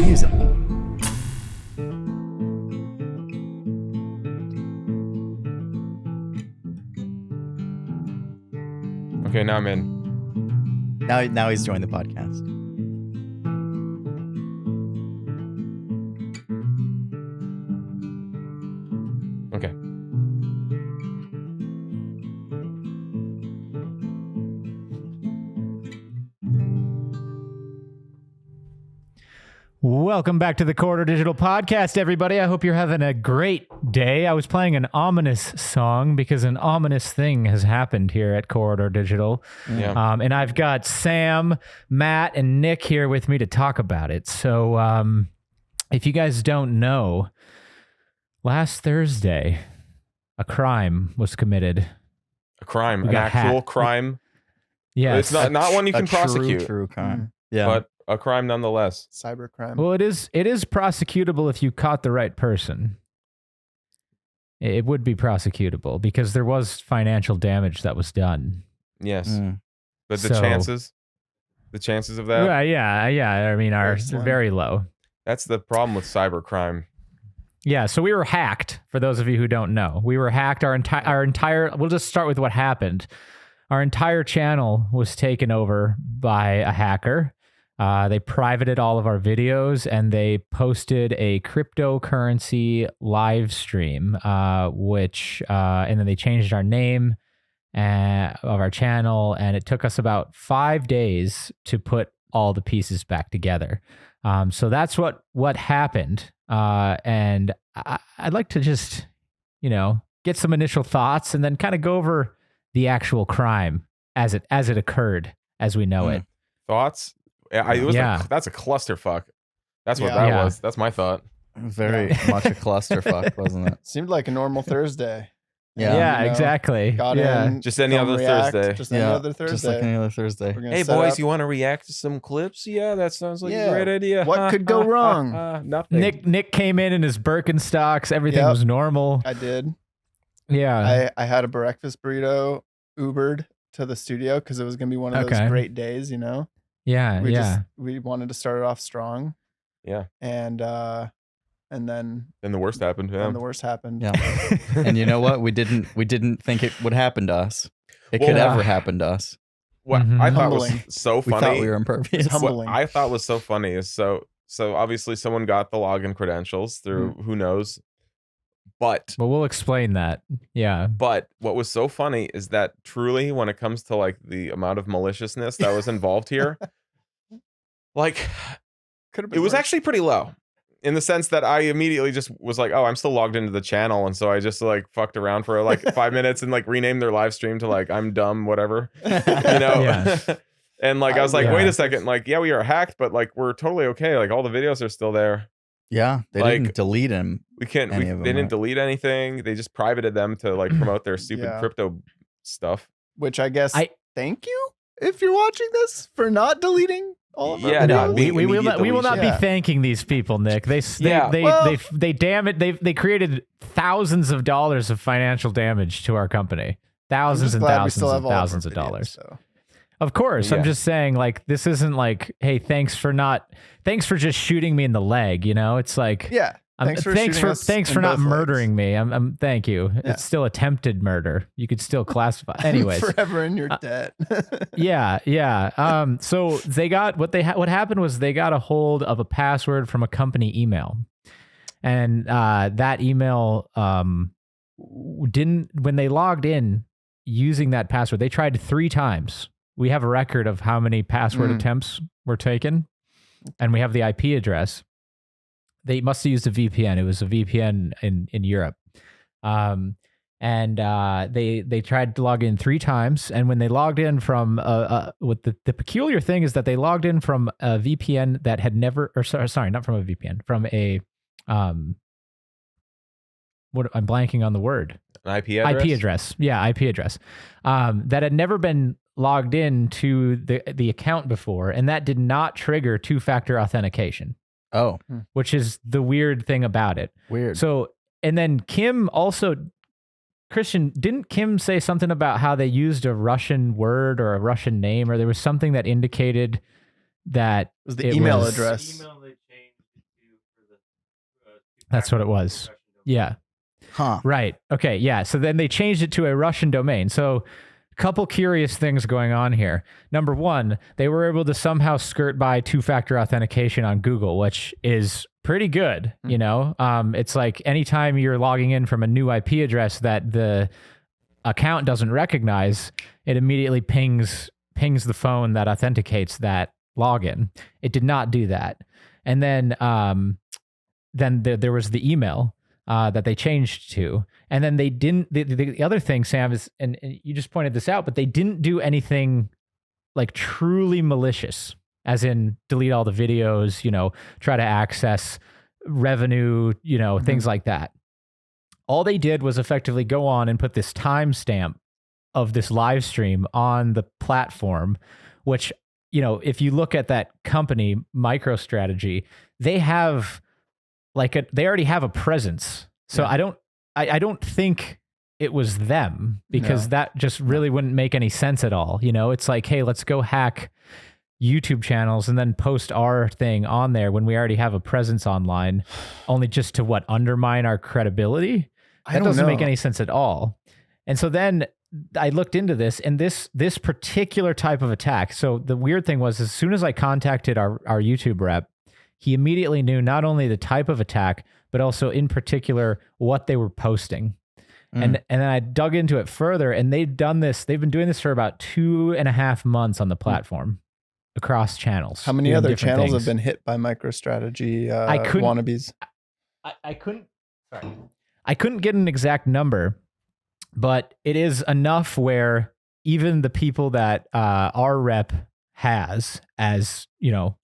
music. Okay, now I'm in. Now he's joined the podcast. Okay. Welcome back to the Corridor Digital Podcast, everybody. I hope you're having a great day. I was playing an ominous song because an ominous thing has happened here at Corridor Digital. Yeah. And I've got Sam, Matt, and Nick here with me to talk about it. So if you guys don't know, last Thursday, a crime was committed. A crime, We an got actual hacked. crime. Yes. It's not one you can A prosecute, True crime. Yeah. but a crime nonetheless. Cybercrime. Well, it is prosecutable if you caught the right person. It would be prosecutable because there was financial damage that was done. Yes. But the So- chances of that, Yeah. I mean, are Very slim. very low. that's the problem with cybercrime. Yeah, so we were hacked. For those of you who don't know, we were hacked. Our entire. We'll just start with what happened. Our entire channel was taken over by a hacker. They privated all of our videos and they posted a cryptocurrency live stream, and then they changed our name of our channel, and it took us about 5 days to put all the pieces back together. So that's what happened. And I'd like to just, get some initial thoughts and then kind of go over the actual crime as it occurred, as we know it. Thoughts? That's a clusterfuck. That's what Yeah. that was. That's my thought. Very much a clusterfuck, wasn't it? Seemed like a normal Thursday. Yeah, you know, exactly. Got yeah. in. Just any from other React, Thursday. Just any other Thursday. Just like any other Thursday. We're gonna Hey set boys, up- you want to react to some clips? Yeah, that sounds like Yeah. a great idea. What could go wrong? Nothing. Nick came in his Birkenstocks. Everything Yep. was normal. I did. Yeah. I had a breakfast burrito Ubered to the studio because it was gonna be one of those Okay. great days. yeah. We wanted to start it off strong. Yeah. And then Then the worst happened. Yeah. when the worst happened. Yeah. And you know what? We didn't think it would happen to us. It Well, could ever happen to us. What Mhm. I thought was Humbling. so We funny. thought we were impervious. It's humbling. What I thought was so funny is so obviously someone got the login credentials through who knows. But But we'll explain that. Yeah. what was so funny is that truly when it comes to like the amount of maliciousness that was involved here, like Could have it been was worse. actually pretty low. In the sense that I immediately just was like, oh, I'm still logged into the channel. And so I just like fucked around for like 5 minutes and like renamed their live stream to like, I'm dumb, whatever, Yeah. And like, I was like, Yeah. wait a second. Like, yeah, we are hacked, but like, we're totally okay. Like all the videos are still there. Yeah. They Like- didn't delete him. We can't, Any of them, they didn't right? delete anything. They just privated them to like promote their stupid Yeah. crypto stuff. Which I guess. I- Thank you if you're watching this for not deleting all of our Yeah, videos. no, we will immediate not deletion. be Yeah. thanking these people, Nick. They Well- they created thousands of dollars of financial damage to our company. I'm Thousands just and glad we thousands still have and all of our thousands of videos, dollars. so. Of course, Yeah. I'm just saying, like, this isn't like, hey, thanks for just shooting me in the leg. It's like, Yeah. Thanks for shooting us thanks in for not both legs. murdering me. I'm thank you. Yeah. It's still attempted murder. You could still classify. Anyways, Forever in your debt. yeah. So they got what happened was they got a hold of a password from a company email, and that email didn't. When they logged in using that password, they tried 3 times. We have a record of how many password attempts were taken, and we have the IP address. They must have used a VPN. It was a VPN in Europe. They tried to log in 3 times, and when they logged in from what the peculiar thing is that they logged in from a VPN that had never, or sorry, not from a VPN, from a what I'm blanking on the word. An IP address? IP address. Yeah, IP address. That had never been logged in to the account before, and that did not trigger 2-factor authentication, Oh, which is the weird thing about it. weird. So, and then Christian, didn't Kim say something about how they used a Russian word or a Russian name, or there was something that indicated that It was the email was- address. That's what it was. Yeah. Huh. Right. Okay. Yeah. So then they changed it to a Russian domain. So a couple curious things going on here. Number one, they were able to somehow skirt by two-factor authentication on Google, which is pretty good. You know, it's like anytime you're logging in from a new IP address that the account doesn't recognize, it immediately pings the phone that authenticates that login. It did not do that. And then there was the email that they changed to. And then they didn't, the other thing, Sam, is, and you just pointed this out, but they didn't do anything like truly malicious, as in delete all the videos, you know, try to access revenue, you know, things like that. All they did was effectively go on and put this timestamp of this live stream on the platform, which, you know, if you look at that company, MicroStrategy, they have they already have a presence. So I don't think it was them, because that just really wouldn't make any sense at all. You know, it's like, hey, let's go hack YouTube channels and then post our thing on there when we already have a presence online, only just to undermine our credibility. That doesn't make any sense at all. And so then I looked into this, and this particular type of attack. So the weird thing was, as soon as I contacted our YouTube rep, he immediately knew not only the type of attack, but also in particular what they were posting. And then I dug into it further, and they've been doing this for about 2.5 months on the platform across channels. How many other channels have been hit by MicroStrategy wannabes? I couldn't get an exact number, but it is enough where even the people that our rep has as, you know,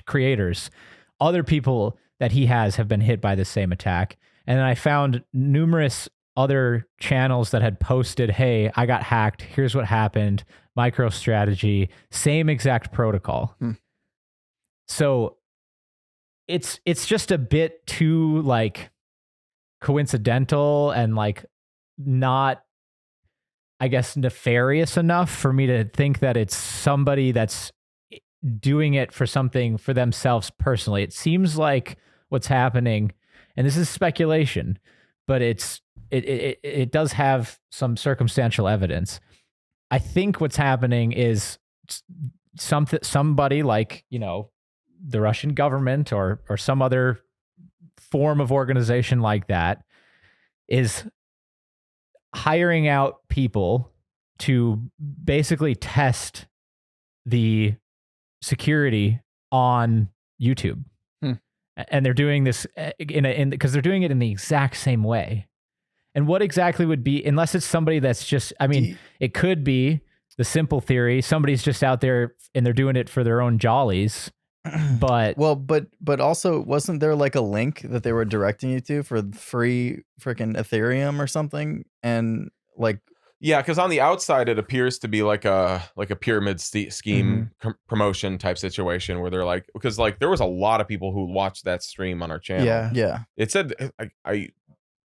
creators, other people that he has have been hit by the same attack. And then I found numerous other channels that had posted, hey, I got hacked. Here's what happened. MicroStrategy, same exact protocol. So it's just a bit too coincidental and not, I guess, nefarious enough for me to think that it's somebody that's doing it for something for themselves personally. It seems like what's happening, and this is speculation, but it does have some circumstantial evidence. I think what's happening is somebody like, you know, the Russian government or some other form of organization like that is hiring out people to basically test the security on YouTube. And they're doing this because they're doing it in the exact same way. And what exactly would be, unless it's somebody that's just, I mean, it could be the simple theory, somebody's just out there and they're doing it for their own jollies. But but also, wasn't there a link that they were directing you to for free freaking Ethereum or something? And yeah, because on the outside it appears to be like a pyramid scheme promotion type situation where they're because there was a lot of people who watched that stream on our channel. Yeah. It said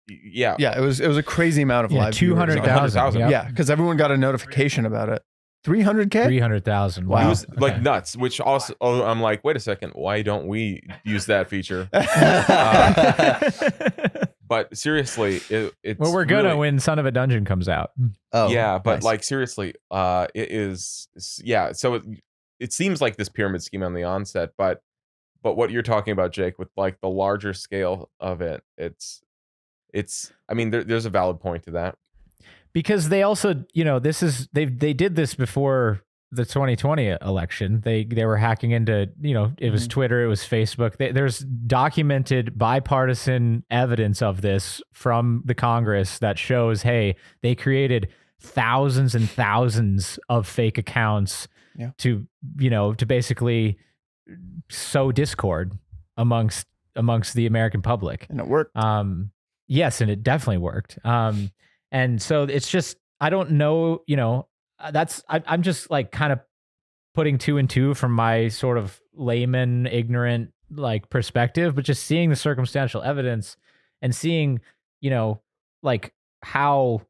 yeah, it was a crazy amount of live 200,000. Yeah, because everyone got a notification about it. 300K? 300,000. Wow. Wow. It was nuts, which also, I'm like, wait a second, why don't we use that feature? But seriously, it's well, we're gonna really, when Son of a Dungeon comes out. Oh, yeah, but nice. seriously, it is, yeah. So it seems like this pyramid scheme on the onset, but what you're talking about, Jake, with the larger scale of it, it's. I mean, there's a valid point to that. Because they also, you know, they did this before the 2020 election. They were hacking into, you know, it was Twitter, it was Facebook. There's documented bipartisan evidence of this from the Congress that shows, hey, they created thousands and thousands of fake accounts to, you know, to basically sow discord amongst the American public. And it worked. Yes, and it definitely worked. And so it's just, I don't know, you know, I'm just kind of putting two and two from my sort of layman, ignorant perspective, but just seeing the circumstantial evidence and seeing, you know, how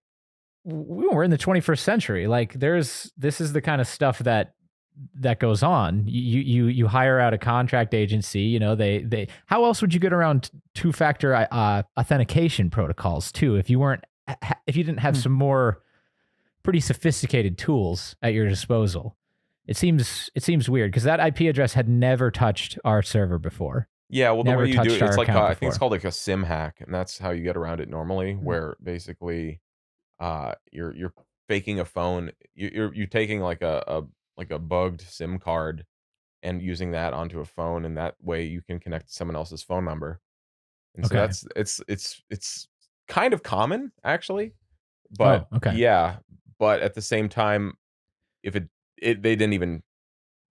we're in the 21st century. This is the kind of stuff that that goes on. You hire out a contract agency. You know, they how else would you get around two-factor authentication protocols too if you didn't have some more pretty sophisticated tools at your disposal? It seems weird because that IP address had never touched our server before. Yeah, well, the Never way you do touched it, it's our like account I think it's before. called like a SIM hack, and that's how you get around it normally. Where basically, you're faking a phone. You're taking like a bugged SIM card and using that onto a phone, and that way you can connect to someone else's phone number. And so Okay. that's it's kind of common actually, but okay. yeah, but at the same time, if they didn't even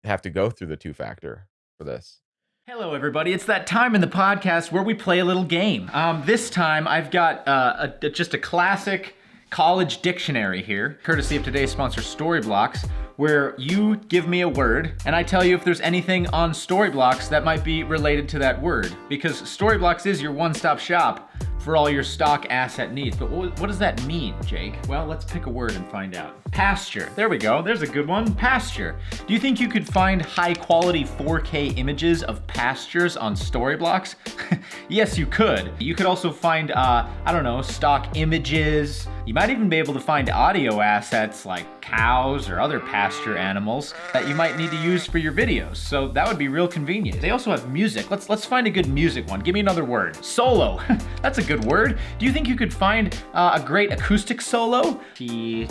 have to go through the two-factor for this. Hello, everybody. It's that time in the podcast where we play a little game. This time, I've got just a classic college dictionary here, courtesy of today's sponsor, Storyblocks, where you give me a word, and I tell you if there's anything on Storyblocks that might be related to that word. Because Storyblocks is your one-stop shop for all your stock asset needs. But what does that mean, Jake? Well, let's pick a word and find out. Pasture. There we go. There's a good one. Pasture. Do you think you could find high-quality 4K images of pastures on Storyblocks? Yes, you could. You could also find, I don't know, stock images. You might even be able to find audio assets like cows or other pasture animals that you might need to use for your videos. So that would be real convenient. They also have music. Let's find a good music one. Give me another word. Solo. That's a good word. Do you think you could find a great acoustic solo? Team.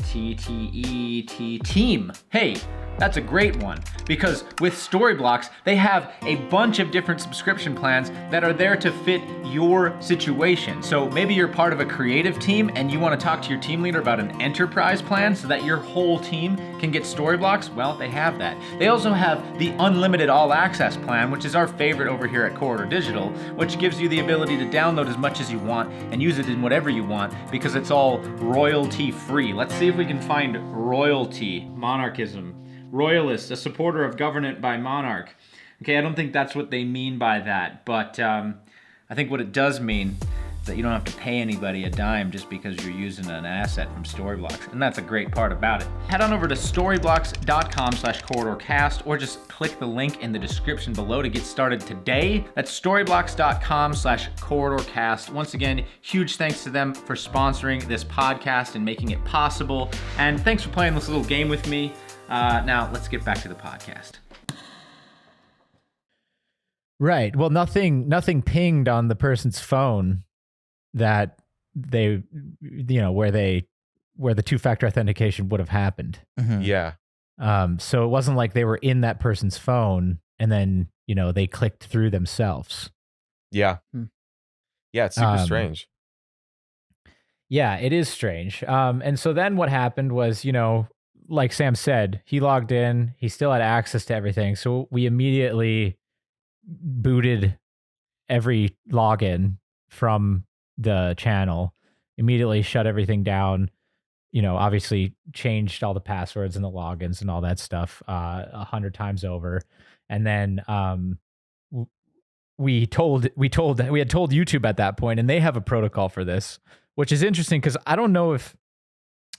Hey, that's a great one, because with Storyblocks, they have a bunch of different subscription plans that are there to fit your situation. So maybe you're part of a creative team and you want to talk to your team leader about an enterprise plan so that your whole team can get Storyblocks. Well, they have that. They also have the unlimited all access plan, which is our favorite over here at Corridor Digital, which gives you the ability to download as much as you want and use it in whatever you want because it's all royalty free. Let's see if we can find royalty. Monarchism. Royalist, a supporter of government by monarch. Okay, I don't think that's what they mean by that, but I think what it does mean is that you don't have to pay anybody a dime just because you're using an asset from Storyblocks, and that's a great part about it. Head on over to storyblocks.com/CorridorCast, or just click the link in the description below to get started today. That's storyblocks.com/CorridorCast. Once again, huge thanks to them for sponsoring this podcast and making it possible, and thanks for playing this little game with me. Now, let's get back to the podcast. Right. Well, nothing pinged on the person's phone that they, where the two-factor authentication would have happened. Mhm. Yeah. So it wasn't like they were in that person's phone and then, they clicked through themselves. Yeah. Yeah, it's super strange. Yeah, it is strange. And so then what happened was, like Sam said, he logged in, he still had access to everything. So we immediately booted every login from the channel, immediately shut everything down, obviously changed all the passwords and the logins and all that stuff 100 times over. And then we had told YouTube at that point, and they have a protocol for this, which is interesting because I don't know if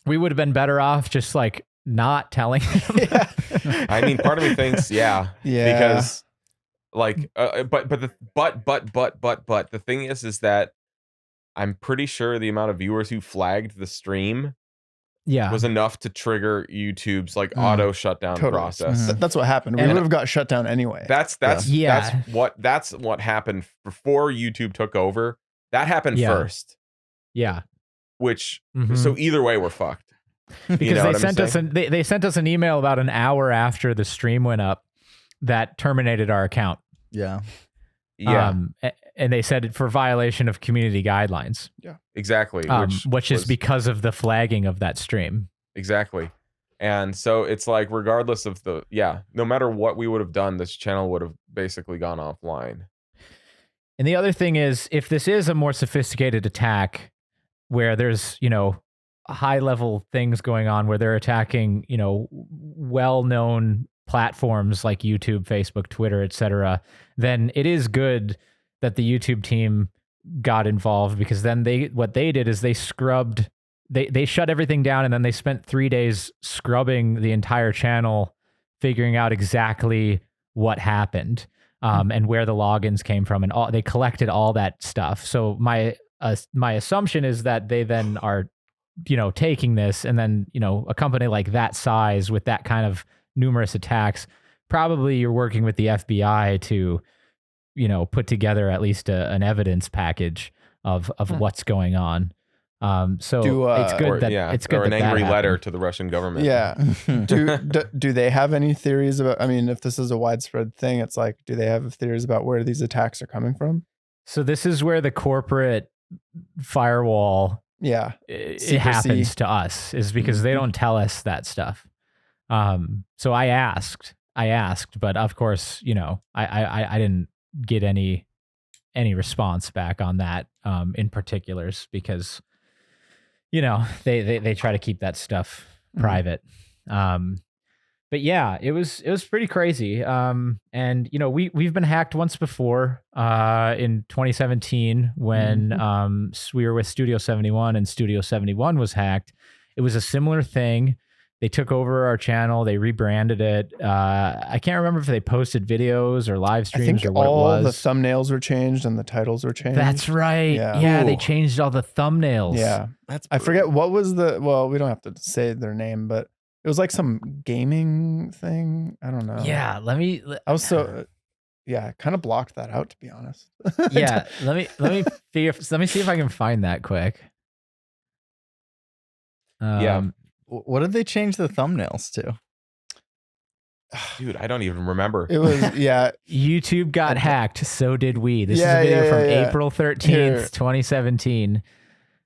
we would have been better off just like not telling him. Yeah. I mean, part of me thinks, yeah, because like, but the thing is that I'm pretty sure the amount of viewers who flagged the stream was enough to trigger YouTube's like auto shutdown process. That's what happened. We And- would have got shut down anyway. That's what happened before YouTube took over. That happened first. Yeah. Which so either way we're fucked. Because they sent us an email about an hour after the stream went up that terminated our account. Yeah. Yeah. And they said it for violation of community guidelines. Yeah. Exactly. Which is because of the flagging of that stream. Exactly. And so it's like, regardless of no matter what we would have done, this channel would have basically gone offline. And the other thing is, if this is a more sophisticated attack where there's, high level things going on where they're attacking, well-known platforms like YouTube, Facebook, Twitter, etc., then it is good that the YouTube team got involved, because then what they did is they scrubbed, they shut everything down, and then they spent 3 days scrubbing the entire channel figuring out exactly what happened and where the logins came from, and they collected all that stuff. So my assumption is that they then are, taking this, and then, a company like that size with that kind of numerous attacks, probably you're working with the FBI to, put together at least an evidence package of what's going on. So it's good it's good or an that angry that letter happened. to the Russian government. Yeah. Do they have any theories about, I mean, if this is a widespread thing, it's like, do they have theories about where these attacks are coming from? So this is where the corporate firewall it happens to us, is because they don't tell us that stuff. So I asked, but of course, I didn't get any response back on that in particulars, because they try to keep that stuff private. But yeah, it was pretty crazy. And we've been hacked once before in 2017 when we were with Studio 71 and Studio 71 was hacked. It was a similar thing. They took over our channel. They rebranded it. I can't remember if they posted videos or live streams or what it was. All the thumbnails were changed and the titles were changed. That's right. Yeah, they changed all the thumbnails. Yeah. I forget what was well, we don't have to say their name, but it was like some gaming thing. I don't know. Yeah, I was kind of blocked that out, to be honest. Yeah, let me see if I can find that quick. What did they change the thumbnails to? Dude, I don't even remember. It was YouTube got hacked, so did we. This is a video from April 13th, 2017.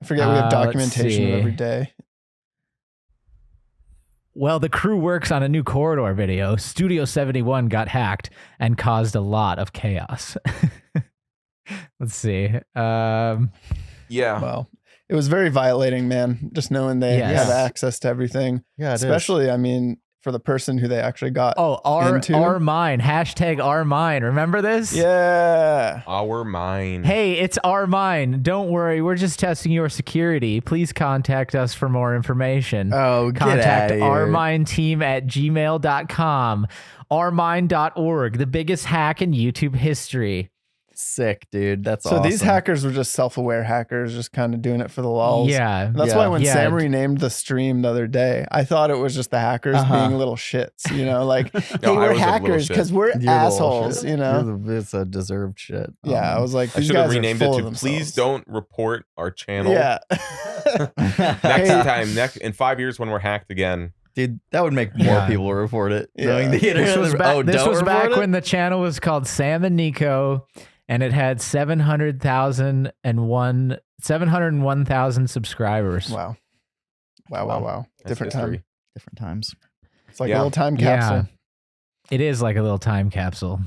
I forget we have documentation of every day. Well, the crew works on a new Corridor video. Studio 71 got hacked and caused a lot of chaos. Let's see. Well, it was very violating, man. Just knowing they have access to everything. Yeah, especially, I mean, for the person who they actually got into. Our mine. Hashtag our mine. Remember this? Yeah. Our mine. Hey, it's our mine. Don't worry. We're just testing your security. Please contact us for more information. Oh, contact get ourmineteam@gmail.com. Ourmine.org, the biggest hack in YouTube history. Sick, dude. That's awesome. So these hackers were just self-aware hackers, just kind of doing it for the lulz. Yeah. That's why when Sam renamed the stream the other day, I thought it was just the hackers being little shits, like, hey, we're hackers because we're assholes, It's a deserved shit. Yeah, I was like, I these should have guys renamed are it full to of "Please themselves. don't report our channel." Yeah. In 5 years when we're hacked again. Dude, that would make more people report it. Yeah. Knowing the internet. This was back it? when the channel was called Sam and Nico, and it had 701,000 subscribers. Wow. That's Different history. time. Different times. It's like a little time capsule. Yeah. It is like a little time capsule.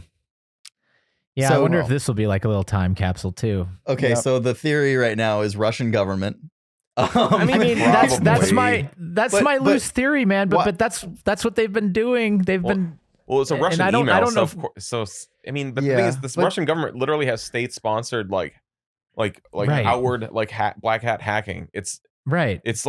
Yeah, So- I wonder if this will be like a little time capsule too. Okay, Yep. so the theory right now is Russian government. I mean, that's my Probably. loose theory, man. What- But that's what they've been doing. They've been. Well, it's a And Russian I don't- email. I don't know Of course, I mean, the thing Yeah, is, this but- Russian government literally has state-sponsored Right. outward black hat hacking. It's Right. it's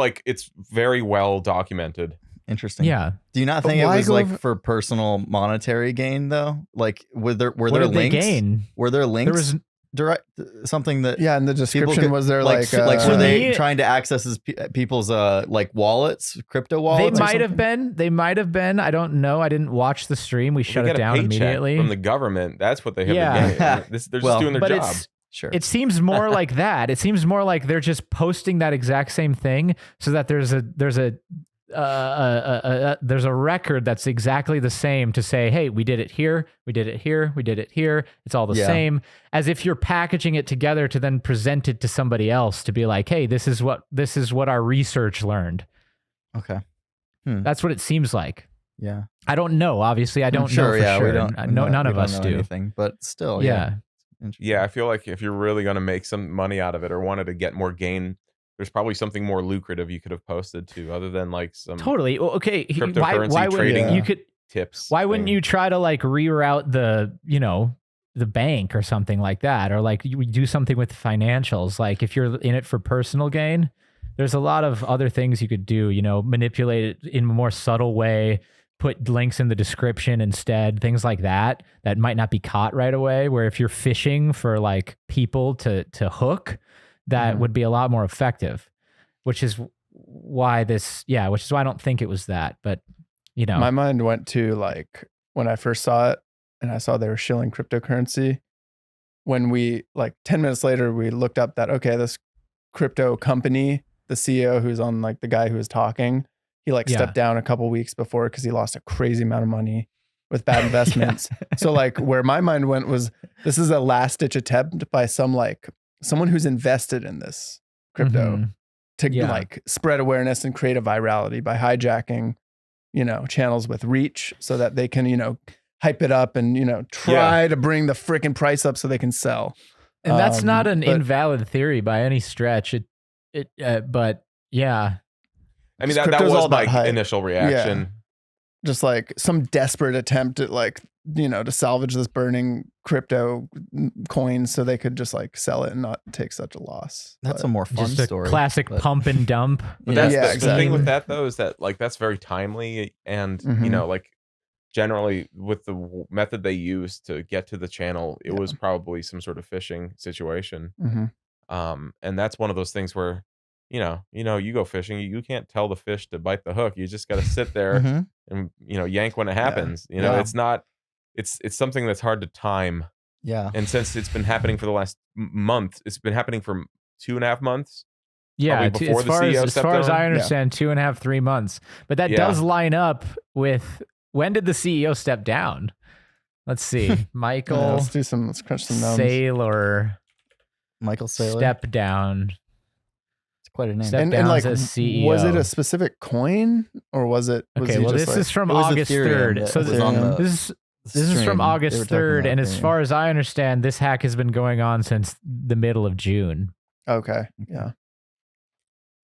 very well documented. Interesting. Yeah. Do you not But think it why was go like over- for personal monetary gain though? Like were there What links? did they gain? Were there links? There was direct something that Yeah, and the description could- was there like like were To they me- trying to access people's wallets, crypto They wallets? or might have something? been. They might have been. I don't know. I didn't watch the stream. We shut They it get a down paycheck immediately. from the government. That's what they have. Yeah. To gain. They're Well, just doing their but job. Sure. it seems more like that. It seems more like they're just posting that exact same thing so that there's a record that's exactly the same to say, hey, we did it here, we did it here, we did it here. It's all the Yeah. same, as if you're packaging it together to then present it to somebody else to be like, hey, this is what our research learned. Okay. That's what it seems like. Yeah. I don't know. Obviously, I don't Sure, know for yeah, sure. we don't. None we of don't us know do. anything, but still, Yeah. Interesting. Yeah, I feel like if you're really going to make some money out of it or wanted to get more gain, there's probably something more lucrative you could have posted to, other than like some Totally. Well, okay. Cryptocurrency Why wouldn't trading you could? tips. Why wouldn't thing. you try to like reroute the bank or something like that, or like you do something with financials? Like if you're in it for personal gain, there's a lot of other things you could do. Manipulate it in a more subtle way put links in the description instead, things like that might not be caught right away, where if you're fishing for like people to hook, that would be a lot more effective, which is why I don't think it was that. But my mind went to like when I first saw it and I saw they were shilling cryptocurrency. When we like 10 minutes later, we looked up that, okay, this crypto company, the CEO who's on like the guy who was talking, he like stepped down a couple weeks before because he lost a crazy amount of money with bad investments. So like where my mind went was, this is a last ditch attempt by someone who's invested in this crypto to like spread awareness and create a virality by hijacking, channels with reach so that they can, hype it up and, try to bring the freaking price up so they can sell. And that's not an invalid theory by any stretch. But yeah. I mean, that was my initial reaction. Yeah. Just like some desperate attempt at like, to salvage this burning crypto coin so they could just like sell it and not take such a loss. That's a more fun story. Classic pump and dump. But that's the thing with that though, is that like, that's very timely. And, like generally with the method they used to get to the channel, it was probably some sort of phishing situation. And that's one of those things where, you go fishing, you can't tell the fish to bite the hook. You just got to sit there and, yank when it happens. It's not, it's something that's hard to time. Yeah. And since it's been happening for the last month, it's been happening for 2.5 months. Yeah. Before as far as I understand, 2.5, 3 months. But that does line up with, when did the CEO step down? Let's see. Michael. Let's crunch some numbers. Saylor. Michael Saylor. Step down. Quite a name. And like, as CEO. Was it a specific coin or was it? Okay, well, this is from August 3rd. So this is from August 3rd, and as far as I understand, this hack has been going on since the middle of June. Okay, yeah.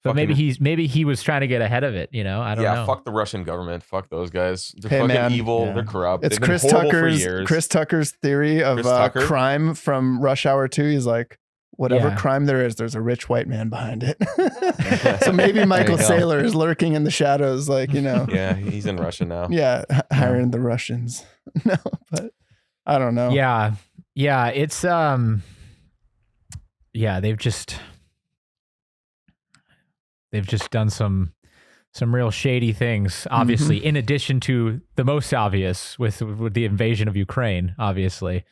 But maybe he was trying to get ahead of it. I don't know. Yeah, fuck the Russian government. Fuck those guys. They're fucking evil. Yeah. They're corrupt. It's Chris Tucker's theory of crime from Rush Hour 2. He's like, whatever crime there is, there's a rich white man behind it. So maybe Michael Saylor is lurking in the shadows, like, Yeah, he's in Russia now. Yeah, hiring the Russians. No, but I don't know. Yeah. Yeah, it's they've just done some real shady things, obviously, in addition to the most obvious with the invasion of Ukraine, obviously.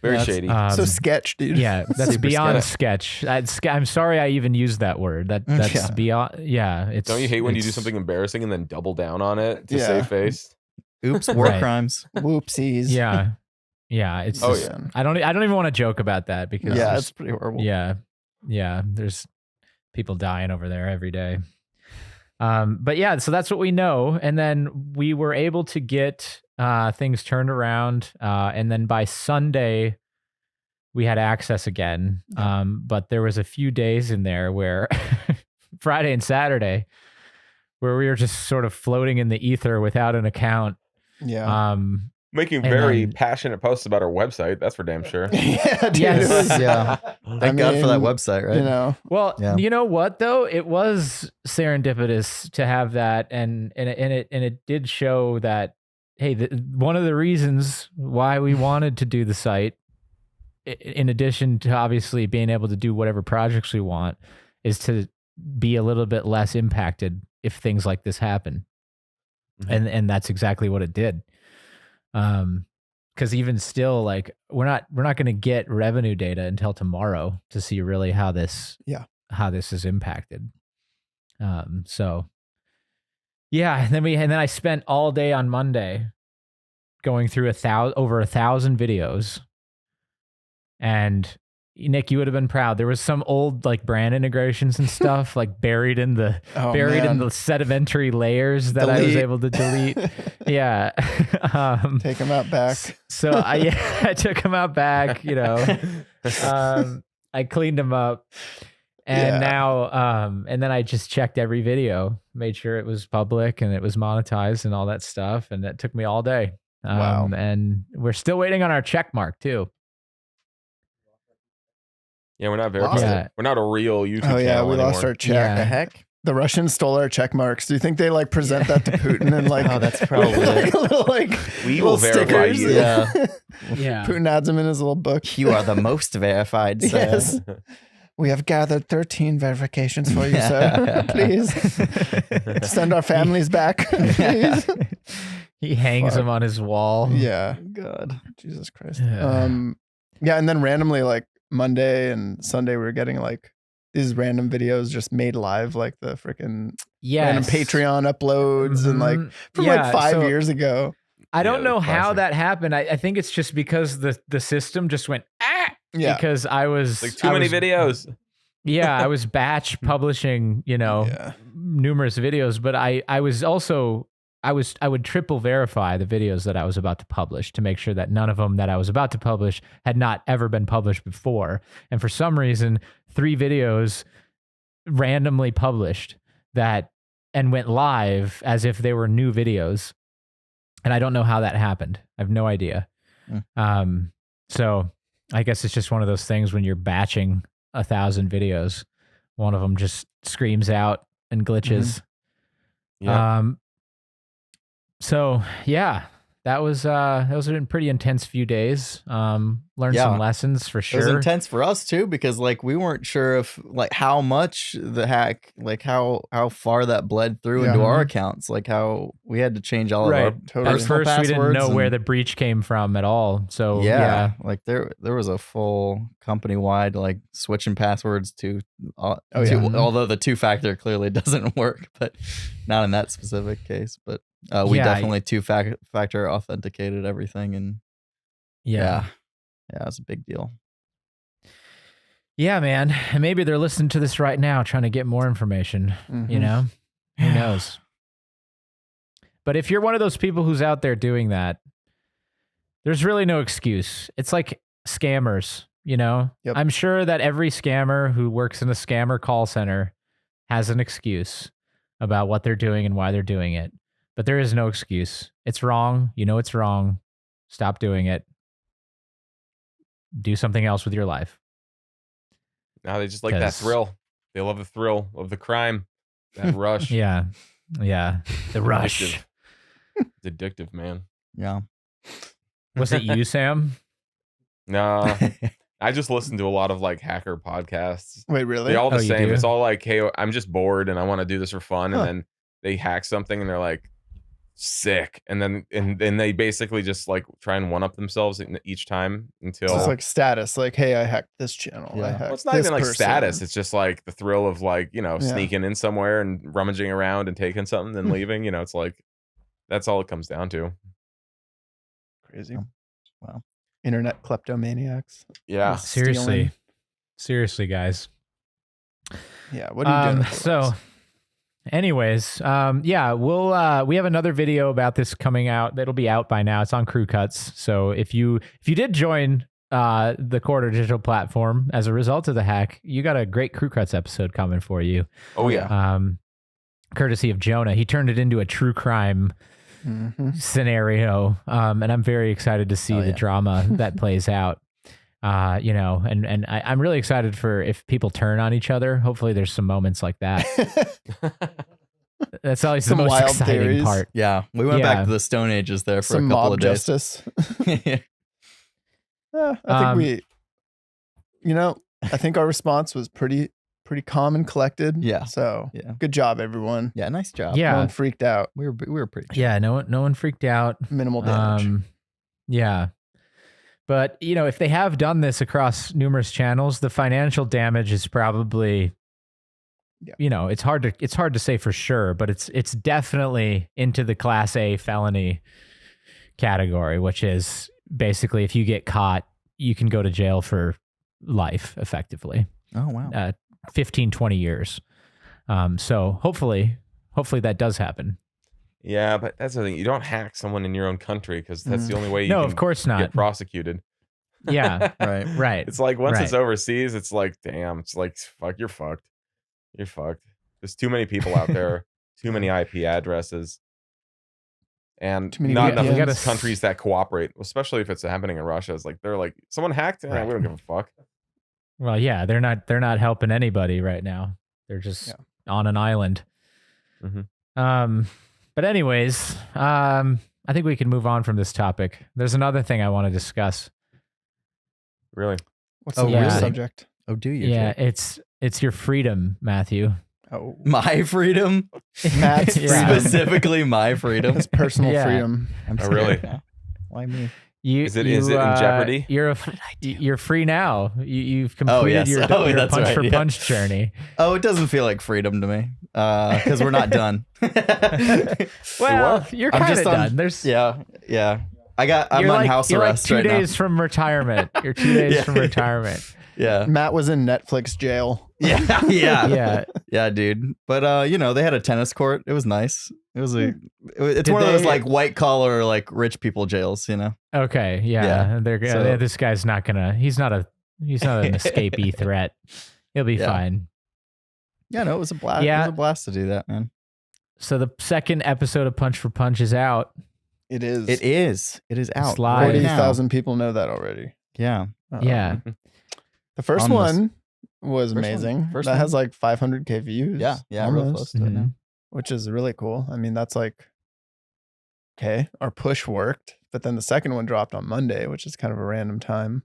Very shady. So sketch, dude. Yeah, that's beyond sketch. I'm sorry I even used that word. That's beyond, it's... Don't you hate when you do something embarrassing and then double down on it to save face? Oops, war crimes. Whoopsies. Yeah. Yeah, it's I don't even want to joke about that because it's pretty horrible. Yeah. There's people dying over there every day. But yeah, so that's what we know. And then we were able to get things turned around. And then by Sunday, we had access again. But there was a few days in there where Friday and Saturday, where we were just sort of floating in the ether without an account. Yeah. Making very passionate posts about our website. That's for damn sure. Yeah, dude. Yes. Thank God for that website, right? Well, you know what though? It was serendipitous to have that, and it did show that, hey, one of the reasons why we wanted to do the site, in addition to obviously being able to do whatever projects we want, is to be a little bit less impacted if things like this happen. And that's exactly what it did. Because even still, like, we're not going to get revenue data until tomorrow to see really how this is impacted. So yeah, and then I spent all day on Monday going through over 1,000 videos, and Nick, you would have been proud. There was some old like brand integrations and stuff like buried in the sedimentary layers that I was able to delete. Yeah. Take them out back. So I took them out back, I cleaned them up, and now, and then I just checked every video, made sure it was public and it was monetized and all that stuff. And that took me all day. Wow. And we're still waiting on our check mark too. Yeah, we're not verified. Yeah. We're not a real YouTube channel we anymore. lost our check. Yeah. The heck? the Russians stole our check marks. Do you think they like present that to Putin and like, Oh, that's probably like, a little, like We will little verify stickers? you. Yeah. Yeah. Putin adds them in his little book. You are the most verified, sir. Yes. We have gathered 13 verifications for you, sir. Please send our families back. Please. He hangs Fuck. him on his wall. Yeah. God. Jesus Christ. Yeah. Yeah, and then randomly, like Monday and Sunday, we were getting like these random videos just made live, like the freaking random Yes. Patreon uploads and like Mhm. from Yeah, like 5 so years ago. I don't Yeah, know how classic. that happened. I think it's just because the system just went Yeah. because I was Like too I many was- videos. Yeah, I was batch publishing, Yeah. numerous videos, but I was also I would triple verify the videos that I was about to publish to make sure that none of them that I was about to publish had not ever been published before. And for some reason, 3 videos randomly published that and went live as if they were new videos. And I don't know how that happened. I have no idea. So I guess it's just one of those things when you're batching 1,000 videos, one of them just screams out and glitches. Yeah. So yeah, that was a pretty intense few days. Learned Yeah. some lessons for It was sure. intense for us too, because like we weren't sure if like how much the hack, like how far that bled through Yeah. into our accounts, like how we had to change all of our Right. Totally. At first, we didn't passwords know where and- the breach came from at all. So yeah, like there was a full company wide like switching passwords to, yeah. although the 2-factor clearly doesn't work, but not in that specific case. But we Yeah, definitely 2-factor authenticated everything, and yeah, it's a big deal. Yeah, man. And maybe they're listening to this right now, trying to get more information. You Mhm. know, who knows? But if you're one of those people who's out there doing that, there's really no excuse. It's like scammers, you know? Yep. I'm sure that every scammer who works in a scammer call center has an excuse about what they're doing and why they're doing it. But there is no excuse. It's wrong. You know it's wrong. Stop doing it. Do something else with your life. Now they just like that 'Cause- thrill. They love the thrill of the crime. That rush. Yeah. Yeah. The rush. Addictive. It's addictive, man. Yeah. Was it you, Sam? No, I just listen to a lot of like hacker podcasts. Wait, really? They're all the Oh, you same. do? It's all like, hey, I'm just bored and I want to do this for fun. Huh. And then they hack something and they're like, sick. And then they basically just like try and one up themselves each time until So it's like status, like, hey, I hacked this channel. Yeah. I hacked well, it's not this even like person. status. It's just like the thrill of like, Yeah. sneaking in somewhere and rummaging around and taking something and leaving. It's like, that's all it comes down to. Crazy. Wow. Internet kleptomaniacs. Yeah. Seriously. Seriously, guys. Yeah. What are you doing? So anyways, yeah, we have another video about this coming out that'll be out by now. It's on Crew Cuts. So if you did join the Corridor Digital platform as a result of the hack, you got a great Crew Cuts episode coming for you. Oh, yeah. Courtesy of Jonah. He turned it into a true crime Mhm. scenario. And I'm very excited to see Oh, the yeah. drama that plays out. And I'm really excited for if people turn on each other. Hopefully there's some moments like that. That's always the Some most wild exciting theories. part. Yeah, we went Yeah. back to the Stone Ages there for Some a couple mob of days. justice. Yeah, I think I think our response was pretty calm and collected. Yeah. So Yeah. good job, everyone. Yeah, nice job. Yeah. No one freaked out. we were pretty. Yeah, no one freaked out. Minimal damage. Yeah. But, if they have done this across numerous channels, the financial damage is probably it's hard to say for sure, but it's definitely into the Class A felony category, which is basically if you get caught, you can go to jail for life effectively. Oh wow. 15, 20 years. So hopefully that does happen. Yeah, but that's the thing. You don't hack someone in your own country because that's the only way you No, can of course not. get prosecuted. Yeah. Right. Right. It's like once it's Right. overseas, it's like, damn, it's like, fuck, you're fucked. You're fucked. There's too many people out there, too many IP addresses, and Too many not enough VPNs. countries that cooperate, especially if it's happening in Russia. It's like, they're like, someone hacked? Right. We don't give a fuck. Well, yeah, they're not helping anybody right now. They're just on an island. Mhm. But anyways, I think we can move on from this topic. There's another thing I want to discuss. Really? What's Oh, the really? subject? Oh, do you? Yeah, Jake? it's your freedom, Matthew. Oh, My freedom. Matt's Yeah. freedom. Specifically, my freedom. His personal Yeah. freedom. I'm Oh, really? scared now. Why me? Is it in jeopardy? You're free now. You've completed yes. your, Oh, your that's punch right, for yeah. punch journey. Oh, it doesn't feel like freedom to me because we're not done. Well, you're I'm kind of just on- done. There's Yeah. I'm you're on like, house you're arrest like 2 right now. days from retirement. You're 2 days Yeah. from retirement. Yeah. Matt was in Netflix jail. Yeah. Yeah. Yeah. Yeah, dude. But they had a tennis court. It was nice. It was it's Did one of those they- like white collar like rich people jails, you know. Okay. Yeah. Yeah. They're So- this guy's not gonna. He's not an escapee threat. He'll be Yeah. fine. Yeah, no, it was a blast. Yeah. It was a blast to do that, man. So the second episode of Punch for Punch is out. It is. It is. It is out. live. right now. 40,000 people know that already. Yeah. Yeah. The first On this- one was First one- amazing. first that one. has like 500K views. Yeah. Yeah. Real almost, close to it now. Mhm. which is really cool. I mean, that's like, okay, our push worked, but then the second one dropped on Monday, which is kind of a random time.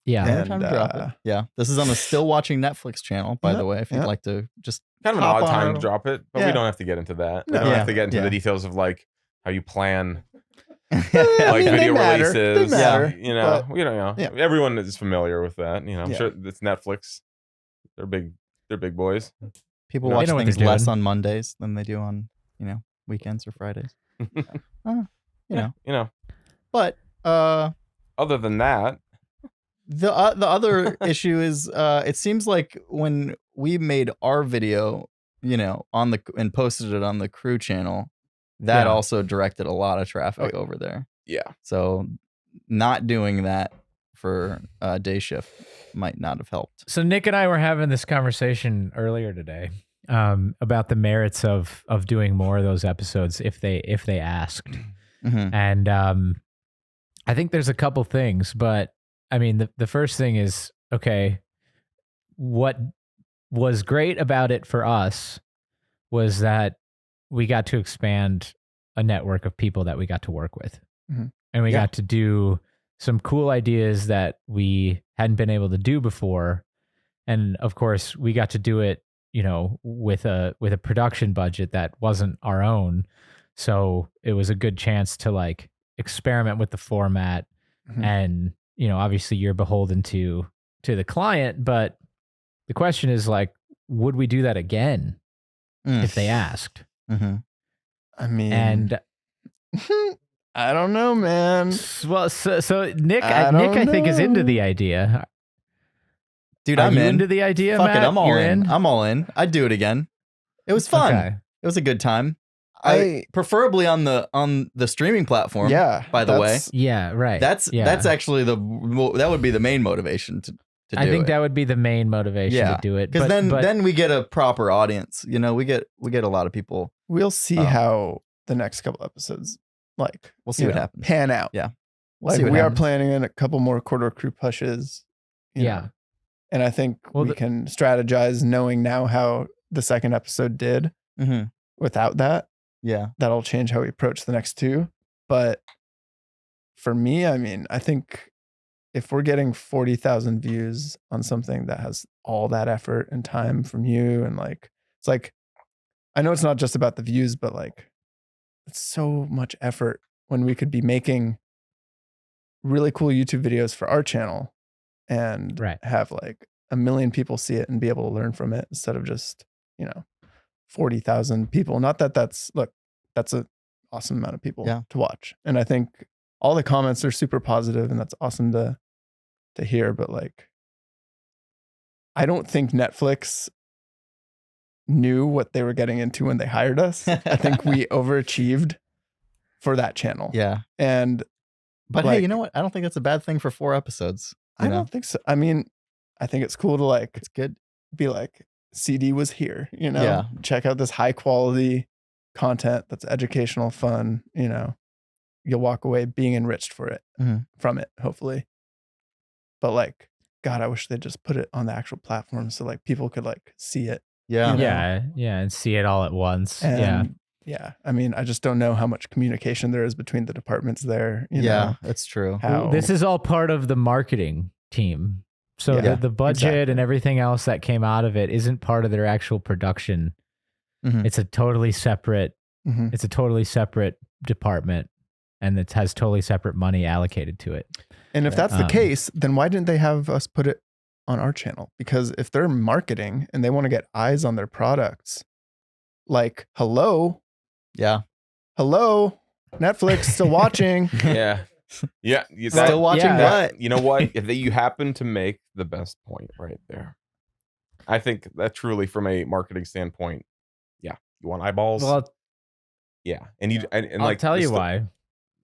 Yeah. Yeah. Every time to drop it. Yeah. This is on the Still Watching Netflix channel, by Yeah, the way, if you'd yeah. like to just Kind of an Hop odd on time it. to drop it, but Yeah. we don't have to get into that. We No. don't Yeah. have to get into Yeah. the details of like how you plan I like mean, they video matter. releases. They matter, You know, but- we don't know. yeah. Everyone is familiar with that. You know, I'm Yeah. sure it's Netflix. They're big. They're big boys. people They watch know what things they're less doing. on Mondays than they do on, weekends or Fridays. You know. You know. But Other than that, the other issue is it seems like when we made our video, on the and posted it on the crew channel, that Yeah. also directed a lot of traffic over there. yeah. So not doing that for day shift might not have helped. So Nick and I were having this conversation earlier today about the merits of doing more of those episodes if they asked. Mhm. And I think there's a couple things, but I mean, the first thing is, okay, what was great about it for us was that we got to expand a network of people that we got to work with. Mhm. And we Yeah. got to do some cool ideas that we hadn't been able to do before. And of course, we got to do it, with a production budget that wasn't our own. So it was a good chance to like experiment with the format. Mhm. And, obviously you're beholden to the client, but the question is like, would we do that again if they asked? Mhm. I mean, And I don't know, man. well, so Nick, I Nick, don't I think is into know. the idea. Dude, Are I'm you in. into the idea, Fuck Matt? it, I'm all You're in. I'm all in. I'd do it again. It was fun. Okay. It was a good time. I Preferably on the streaming platform. yeah. by the way. that's- Yeah, right. That's yeah. that's actually that would be the main motivation to do I think it. that would be the main motivation Yeah, to do it. Because but then we get a proper audience. We get a lot of people. We'll see Oh. how the next couple episodes We'll see what happens. pan out. Yeah. We'll Like see what we are happens. planning in a couple more Corridor Crew pushes. you Yeah. know. And I think Well, we the- can strategize knowing now how the second episode did Mhm. without that. Yeah. That'll change how we approach the next two. But for me, I mean, I think if we're getting 40,000 views on something that has all that effort and time from you, and like, it's like, I know it's not just about the views, but like, it's so much effort when we could be making really cool YouTube videos for our channel and Right. have like 1 million people see it and be able to learn from it instead of just, 40,000 people. Not that that's an awesome amount of people Yeah. to watch. And I think all the comments are super positive and that's awesome to hear. But like, I don't think Netflix knew what they were getting into when they hired us. I think we overachieved for that channel. Yeah. And But hey, Like- you know what? I don't think that's a bad thing for 4 episodes. I don't think so. I mean, I think it's cool to like It's good. be like, CD was here, Yeah. check out this high quality content that's educational, fun, you'll walk away being enriched from it, hopefully. But like, God, I wish they just put it on the actual platform so like people could like see it Yeah. You know? Yeah, and see it all at once. And I mean, I just don't know how much communication there is between the departments there. You know, that's true. Well, this is all part of the marketing team. So Yeah, the budget exactly. and everything else that came out of it isn't part of their actual production. Mhm. It's a totally separate. Mhm. It's a totally separate department, and it has totally separate money allocated to it. And if that's the case, then why didn't they have us put it on our channel? Because if they're marketing and they want to get eyes on their products, like, hello, Netflix still watching. Yeah. Yeah. Still watching what? You know what? If you happen to make the best point right there. I think that truly from a marketing standpoint, yeah. You want eyeballs? Well, yeah. And you and I'll like tell you why.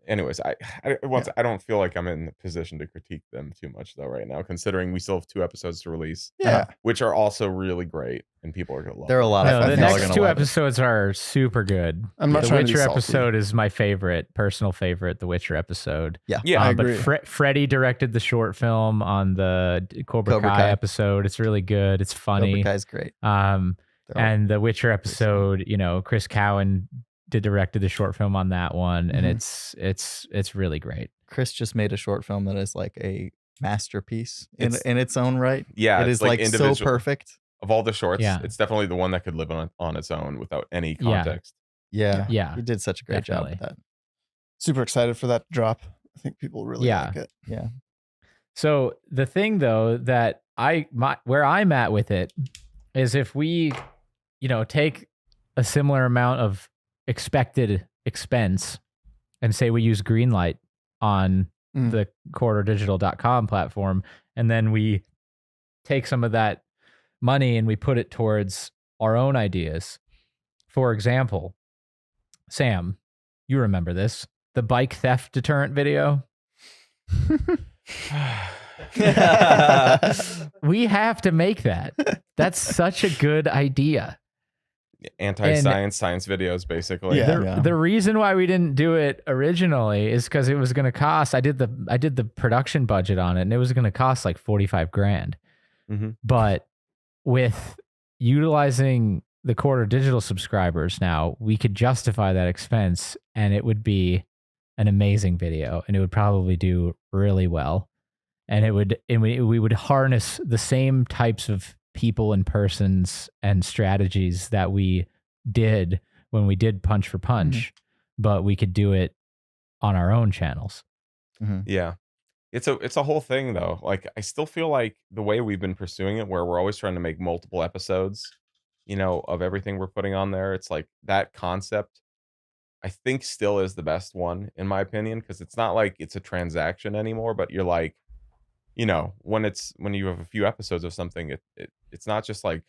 Anyways, I don't feel like I'm in the position to critique them too much though right now, considering we still have 2 episodes to release, Yeah. which are also really great, and people are gonna love. There are a lot of No, the people are next gonna 2 love it. episodes are super good. I'm not The trying to be Witcher salty. episode is my favorite, personal favorite. The Witcher episode. Yeah, I But agree. Freddie directed the short film on the Cobra Cobra Kai Kai. episode. It's really good. It's funny. Cobra Kai's great. Um, They're all- and the Witcher episode, you know, Chris Cowan directed the short film on that one, and Mhm. it's really great. Chris just made a short film that is like a masterpiece in It's- its own right. Yeah, It it's is like so individual. perfect. Of all the shorts, Yeah. it's definitely the one that could live on its own without any Yeah. context. Yeah. Yeah, He did such a great job definitely. with that. Super excited for that drop. I think people really Yeah. like it. Yeah. So the thing though that where I'm at with it is if we, you know, take a similar amount of expected expense and say we use Greenlight on Mm. the CorridorDigital.com platform, and then we take some of that money and we put it towards our own ideas. For example, Sam, you remember this, the bike theft deterrent video? We have to make that. That's such a good idea. Anti-science science videos, basically. Yeah. The reason why we didn't do it originally is because it was going to cost. I did the production budget on it, and it was going to cost like $45,000. Mhm. But with utilizing the Corridor Digital subscribers now, we could justify that expense, and it would be an amazing video, and it would probably do really well. And we would harness the same types of people and persons and strategies that we did when we did Punch for Punch, but we could do it on our own channels. Yeah. It's a whole thing though. Like I still feel like the way we've been pursuing it, where we're always trying to make multiple episodes, you know, of everything we're putting on there. It's like that concept, I think still is the best one in my opinion, because it's not like it's a transaction anymore, but you're like, you know, when you have a few episodes of something, it's not just like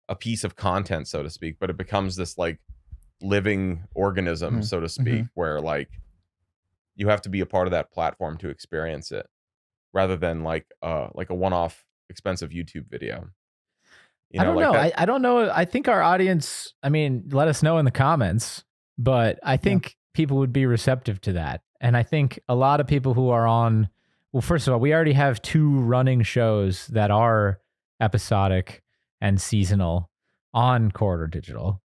a piece of content, so to speak, but it becomes this like living organism, so to speak, where like you have to be a part of that platform to experience it, rather than like a one-off expensive YouTube video. You I don't like know. that- I don't know. I think our audience, I mean, let us know in the comments, but I think people would be receptive to that. And I think a lot of people who are on, well, first of all, we already have 2 running shows that are episodic and seasonal on Corridor Digital.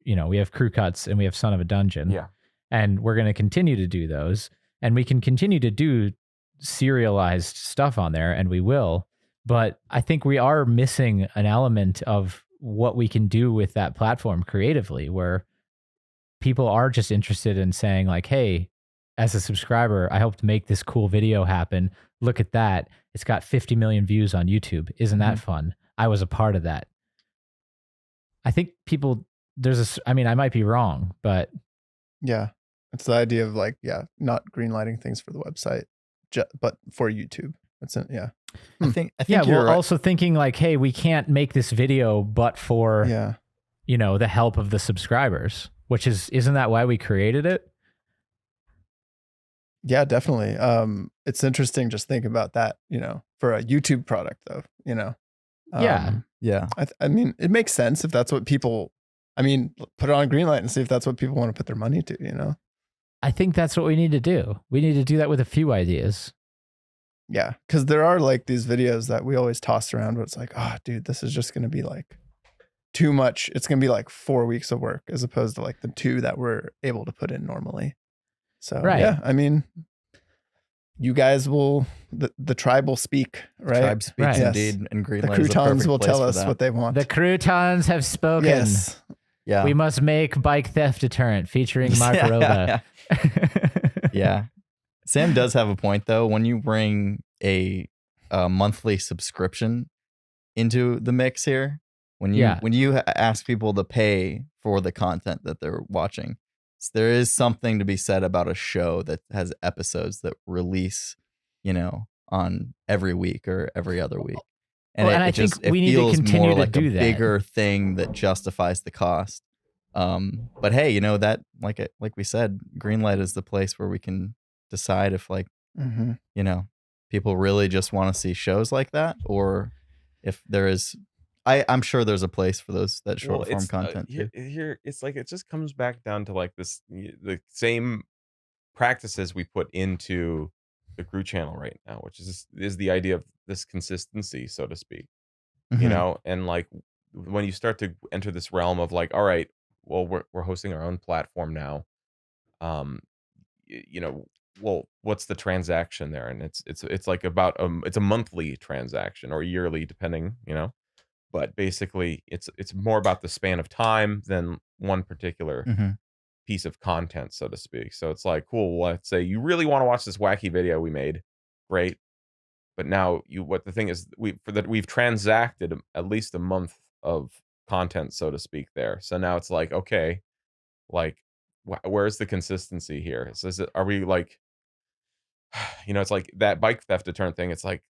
You know, we have Crew Cuts and we have Son of a Dungeon. Yeah. And we're going to continue to do those. And we can continue to do serialized stuff on there, and we will. But I think we are missing an element of what we can do with that platform creatively, where people are just interested in saying like, hey, as a subscriber, I helped make this cool video happen. Look at that. It's got 50 million views on YouTube. Isn't that fun? I was a part of that. I think people, I mean, I might be wrong, but Yeah. It's the idea of like, not greenlighting things for the website, but for YouTube. That's it. Yeah. I think yeah, you're well, right. also thinking like, hey, we can't make this video but for, Yeah. you know, the help of the subscribers, isn't that why we created it? Yeah, definitely. It's interesting just think about that, you know, for a YouTube product though, you know. Yeah. Yeah. I mean, it makes sense if that's what people, I mean, put it on Greenlight and see if that's what people want to put their money to, you know? I think that's what we need to do. We need to do that with a few ideas. Yeah. Cause there are like these videos that we always toss around where it's like, oh, dude, this is just going to be like too much. It's going to be like 4 weeks of work as opposed to like the 2 that we're able to put in normally. So Right. yeah, I mean, you guys will, the tribe will speak, right? Tribe speaks Right. indeed, and Greenlight The is a croutons perfect will place tell for us that. what they want. The croutons have spoken. Yes. Yeah. We must make bike theft deterrent featuring Mark Yeah, Roba. Yeah. Sam does have a point though. When you bring a monthly subscription into the mix here, when you ask people to pay for the content that they're watching, there is something to be said about a show that has episodes that release, on every week or every other week. And I think we need to continue to do that. Bigger thing that justifies the cost. But hey, that like we said, Greenlight is the place where we can decide if people really just want to see shows like that, or if there is. I'm sure there's a place for that short form content too. Here, it's like it just comes back down to like the same practices we put into the crew channel right now, which is the idea of this consistency, so to speak. Mhm. And like when you start to enter this realm of like, all right, well, we're hosting our own platform now. Well, what's the transaction there? And it's like about it's a monthly transaction or yearly, depending, but basically it's more about the span of time than one particular Mhm. piece of content, so to speak. So it's like, cool, let's say you really want to watch this wacky video we made, great. But now the thing is, we've transacted at least a month of content, so to speak, there. So now it's like, okay, like where's the consistency here? So are we like, it's like that bike theft deterrent thing. It's like,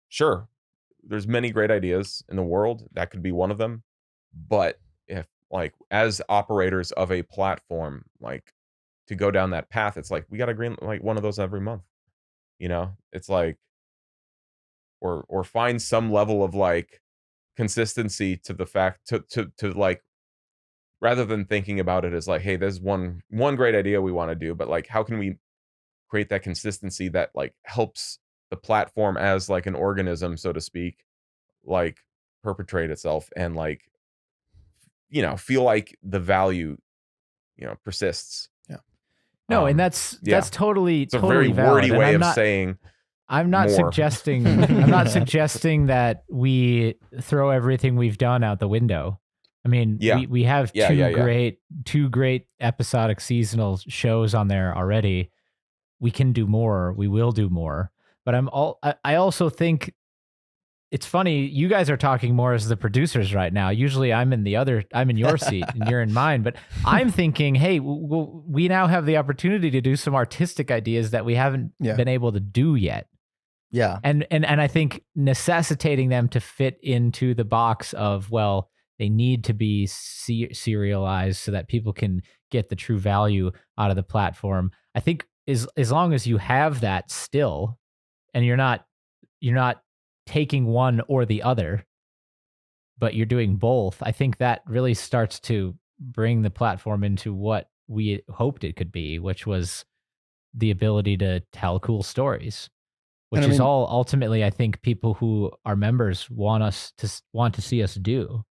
sure, there's many great ideas in the world. That could be one of them. But if like as operators of a platform, like to go down that path, it's like we got to green like one of those every month. It's like or find some level of like consistency to the fact to like rather than thinking about it as like, hey, there's one great idea we want to do, but like how can we create that consistency that like helps the platform as like an organism, so to speak, like perpetrate itself and like feel like the value persists. Yeah. No, and that's totally it's a totally very valid. wordy And way I'm of not, saying I'm not more. suggesting I'm not suggesting that we throw everything we've done out the window. I mean, we have two great episodic seasonal shows on there already. We can do more. We will do more. But I also think it's funny. You guys are talking more as the producers right now. Usually I'm in your seat and you're in mine, but I'm thinking, hey, we now have the opportunity to do some artistic ideas that we haven't been able to do yet. Yeah. And I think necessitating them to fit into the box of, well, they need to be serialized so that people can get the true value out of the platform. I think as long as you have that still, and you're not taking one or the other, but you're doing both, I think that really starts to bring the platform into what we hoped it could be, which was the ability to tell cool stories, which is all ultimately, I think, people who are members want to see us do.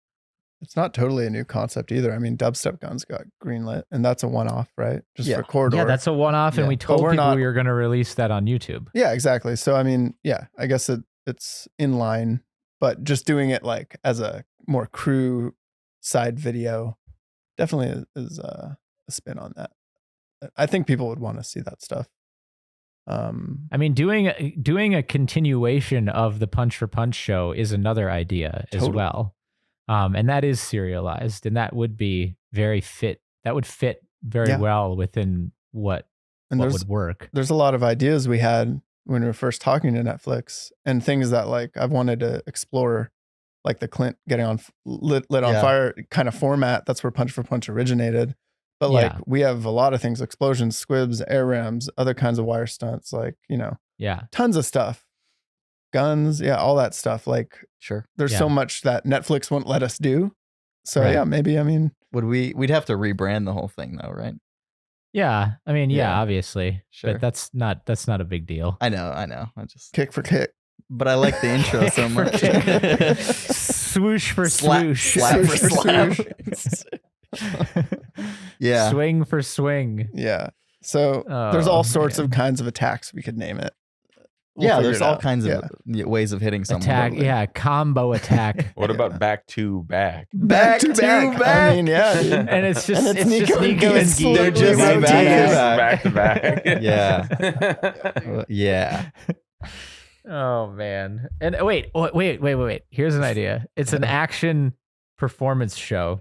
It's not totally a new concept either. I mean, Dubstep Guns got greenlit, and that's a one-off, right? Just for Corridor. Yeah, that's a one-off, and we told people we were going to release that on YouTube. Yeah, exactly. So, I mean, yeah, I guess it's in line, but just doing it like as a more crew side video definitely is a spin on that. I think people would want to see that stuff. I mean, doing a continuation of the Punch for Punch show is another idea as well. And that is serialized, and that would be very fit. That would fit very well within what would work. There's a lot of ideas we had when we were first talking to Netflix, and things that like I've wanted to explore, like the Clint getting on lit on fire kind of format. That's where Punch for Punch originated. But like we have a lot of things: explosions, squibs, air rams, other kinds of wire stunts. Like tons of stuff. Guns, all that stuff. Like, sure, there's so much that Netflix won't let us do. So maybe, I mean, we'd have to rebrand the whole thing though, right? Yeah, I mean, obviously, sure. But that's not a big deal. I know. I just kick for kick. but I like the intro so much. Swoosh for Slap, swoosh. slap for slap. Yeah. Swing for swing. Yeah. So there's all sorts of kinds of attacks we could name it. We'll there's figure it all out. kinds of ways of hitting someone. Attack. totally. Yeah, combo attack. What about back to back? Back to back. I mean, yeah, dude. And it's just And it's just Nico and Geese. Geese. They're just Rotate back to Back to back. Yeah. Yeah. Oh man. And wait. Here's an idea. It's an action performance show.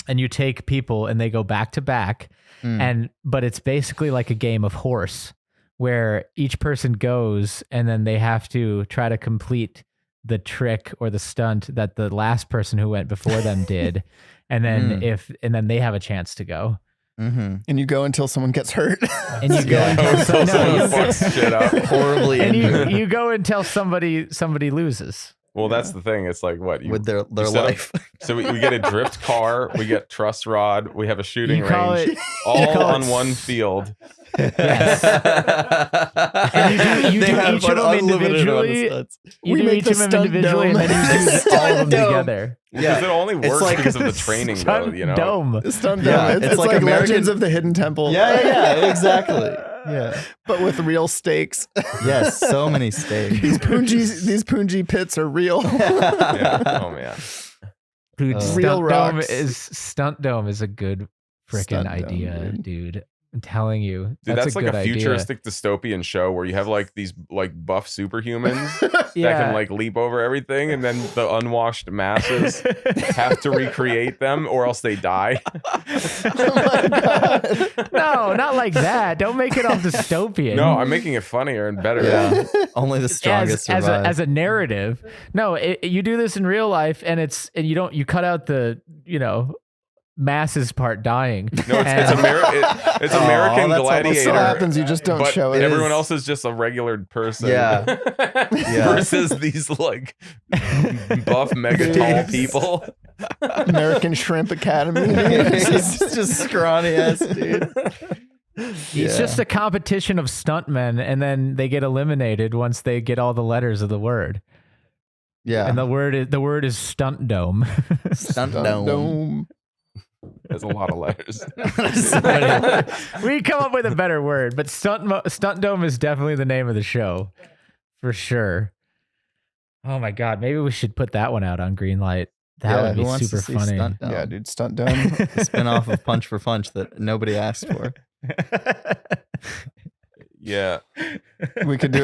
And you take people and they go back to back. But it's basically like a game of horse where each person goes and then they have to try to complete the trick or the stunt that the last person who went before them did. And then and then they have a chance to go. Mm-hmm. And you go until someone gets hurt. And you go Until someone fucks shit up. Horribly and injured you go until somebody loses. Well, that's the thing. It's like what with their you set up- life. So we get a drift car, we get truss rod, we have a shooting You call range, it- all call on it- one field. Yes. And you do each of them individually. You We do make each the of them stunt individually, dome. and then you do Stunt all of them dome. together. Because it only It's works like because of the training, though. Stunt You know, dome. Stunt Yeah, dome. It's it's like, like American- Legends of the Hidden Temple. Yeah, exactly. Yeah. But with real stakes. Yes, so many stakes. these Punji pits are real. Yeah. Oh man. Dude, Real rocks. Stunt dome is a good freaking Stunt dome, idea, dude. I'm telling you, Dude, that's a like good a futuristic dystopian show where you have like these like buff superhumans that can like leap over everything, and then the unwashed masses have to recreate them, or else they die. Oh my God. No, not like that. Don't make it all dystopian. No, I'm making it funnier and better. Yeah. Only the strongest as survive. a narrative. No, you do this in real life, and you cut out the masses part dying. No, it's American that's Gladiator. It still happens. You just don't But show it. everyone else is just a regular person. Yeah. Yeah. Versus these like buff mega tall people. American Shrimp Academy. It's just scrawny ass dude. It's just a competition of stuntmen, and then they get eliminated once they get all the letters of the word. Yeah. And the word is stunt dome. Stunt dome. There's a lot of letters. We come up with a better word, but stunt dome is definitely the name of the show, for sure. Oh my god, maybe we should put that one out on Greenlight. That would who be wants super to see funny. Stunt Dome? Yeah, dude, Stunt Dome. A spin-off of Punch for Punch that nobody asked for. Yeah. We could do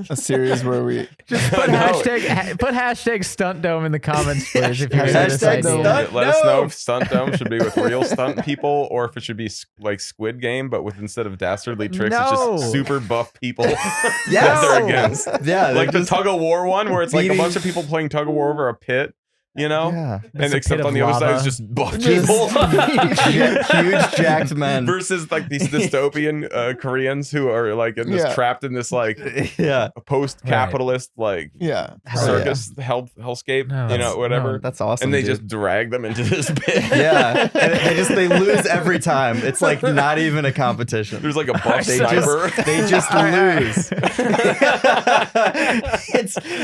a series where we Just put hashtag stunt dome in the comments, please. If you hear this Hashtag idea. stunt Let us know dome. if Stunt Dome should be with real stunt people, or if it should be like Squid Game, but with instead of dastardly tricks, it's No. just super buff people that Yes. they're against. Yeah. Like the just- tug of war one, where it's like a beating- bunch of people playing tug of war over a pit, you know? Yeah. And a except pit on of the other side lava. is just buff Just people. huge jacked men. Versus like these dystopian Koreans who are like in this Yeah. trapped in this like Yeah. post-capitalist like yeah. circus hellscape, No, you know, whatever. That's awesome. And they dude. just drag them into this pit. Yeah. And they lose every time. It's like not even a competition. There's like a buff They sniper. just lose.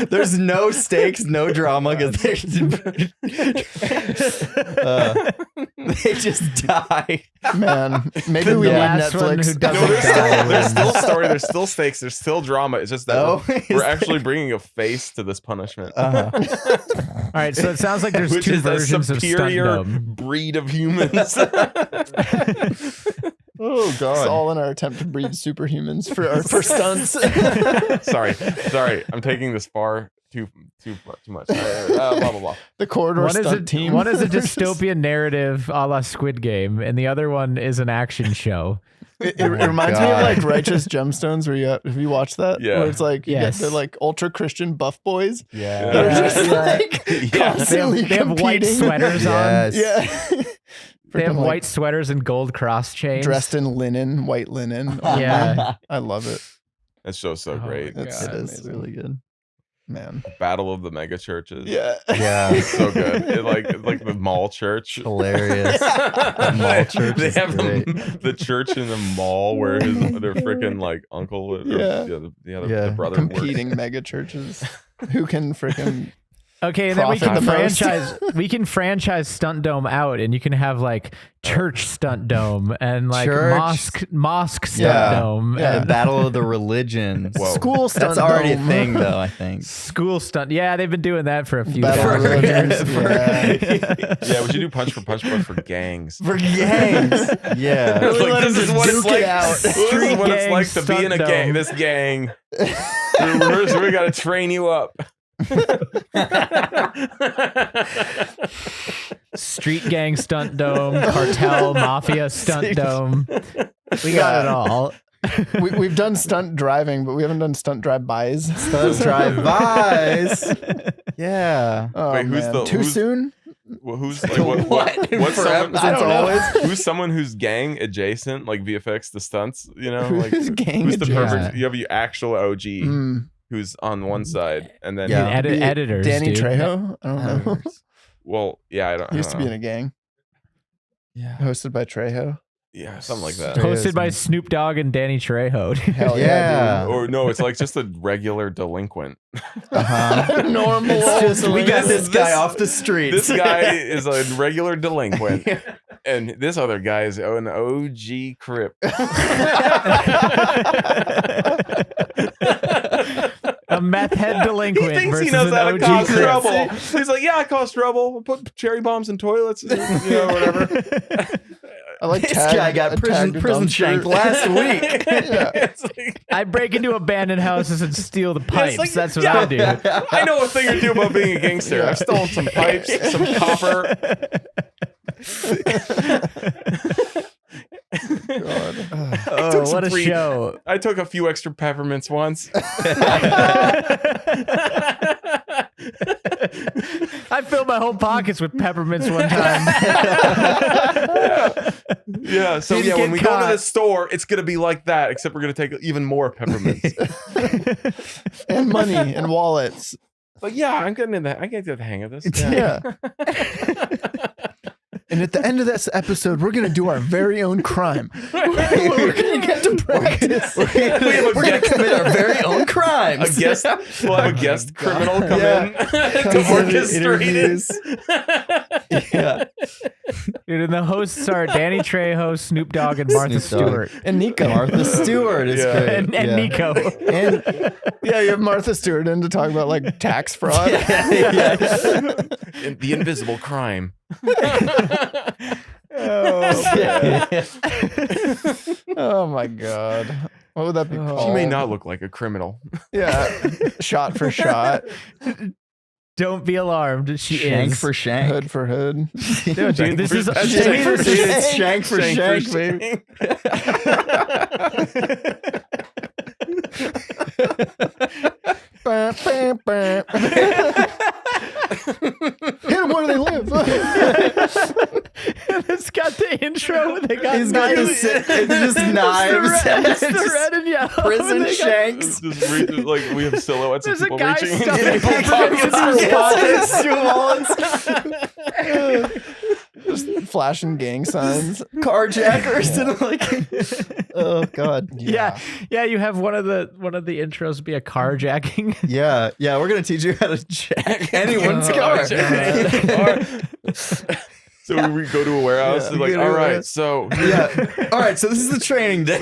There's no stakes, no drama because they just die. Man, maybe we The need last one Netflix. who doesn't No, there's die. still story, there's still stakes, there's still drama. It's just that Oh, we're is actually bringing a face to this punishment. All right, so it sounds like there's Which two is a versions of stunt superior dome. breed of humans. Oh It's god. all in our attempt to breed superhumans for our for stunts. sorry, I'm taking this far too much. Blah blah blah. The corridor One is, stunt team. one is a dystopian narrative a la Squid Game, and the other one is an action show. It Oh my reminds me of God. like Righteous Gemstones, where have you watched that? Yeah. Where it's like Yes. they're like ultra Christian buff boys. Yeah. They're Yeah. just like Yeah. constantly They have white competing. sweaters Yes. Yeah. They have Freaking, like, white sweaters and gold cross chains. dressed in linen, white linen. Oh, Yeah. man. I love it. That show's so Oh great. my It's God. It is amazing. really good. Man. Battle of the mega churches. Yeah. It's so good. Like the mall church. Hilarious. The mall church They is have great. the church in the mall where their freaking like uncle or the brother Competing works. mega churches. Who can freaking Okay, and then we profit can the most. franchise. We can franchise Stunt Dome out, and you can have like church Stunt Dome and like Church. mosque Stunt Yeah. Dome Yeah. and The Battle of the Religions. Whoa. school stunt? That's already a dome? thing, though, I think. school stunt. Yeah, they've been doing that for a few Battle of years. Religions. Yeah. Yeah, we should do punch for punch, but for gangs. For gangs. Yeah. Really let this them is just what it's duke it like. out. This is Street what it's gang, like to be in a Stunt gang. Dome. This gang. we got to train you up. Street gang Stunt Dome, cartel mafia Stunt Dome. We got it all. We've done stunt driving, but we haven't done stunt drive-bys. Stunt drive-bys. Yeah. Oh, Wait, who's man. the- Too who's- soon? Well, who's like what's someone, I don't know. who's someone who's gang adjacent, like VFX to stunts? You know, like Who's gang who's the adjacent? perfect? You have your actual OG Mm. who's on one side, and then Yeah. Editors, Danny dude. Trejo? I don't know. well, yeah, I don't. He used to be in know. a gang. Yeah. Hosted by Trejo. Yeah, something like that. Straight- Hosted by Snoop Dogg and Danny Trejo. Hell Yeah. dude. Or no, it's like just a regular delinquent. Uh-huh. Normal. It's just, we got This- this guy this- off the streets. This guy is a regular delinquent, and this other guy is an OG Crip. A meth head He delinquent thinks versus he knows an how to OG cause Crip. trouble. He's like, yeah, I cause trouble. I put cherry bombs in toilets, whatever. I like This guy got prison shanked last week. Yeah. It's like, I break into abandoned houses and steal the pipes. like, That's what yeah. I do. I know a thing or two about being a gangster. I've stolen some pipes, some copper. Oh, some what a free- show. I took a few extra peppermints once. I filled my whole pockets with peppermints one time. Yeah, so Didn't yeah, when get we go to caught. the store, it's gonna be like that, except we're gonna take even more peppermints. And money and wallets. But yeah, I'm getting in that. I get the hang of this. Yeah. And at the end of this episode, we're gonna do our very own crime. We're gonna get to practice. We're going to commit our very own crimes. A guest, we'll have a guest criminal come Yeah. in to orchestrate it. Yeah. Dude, and the hosts are Danny Trejo, Snoop Dogg, and Martha Snoop Dogg. Stewart. And Nico. Martha Stewart is Yeah. great. And yeah. Nico. And Yeah, you have Martha Stewart in to talk about like tax fraud. The invisible crime. Oh my god. What would that be called? She may not look like a criminal. Yeah. Shot for shot. Don't be alarmed. She shank is. for shank. Hood for hood. No, dude, this is Shank for this is- dude, it's shank for shank, baby. Bah, bah, bah. Hit them where they live. It's got the intro. They got He's got knives. it's just knives. It's the Just red and yellow. prison They got- shanks. Just like we have silhouettes There's of a people guy reaching stuffing into their peppermints pockets. in his wallets. Just flashing gang signs. Carjackers and like, oh god. Yeah, you have one of the intros be a carjacking. Yeah, yeah. We're gonna teach you how to jack anyone's car. So we go to a warehouse Yeah. and like, We go to all a right, warehouse. so Yeah. All right. So this is the training day.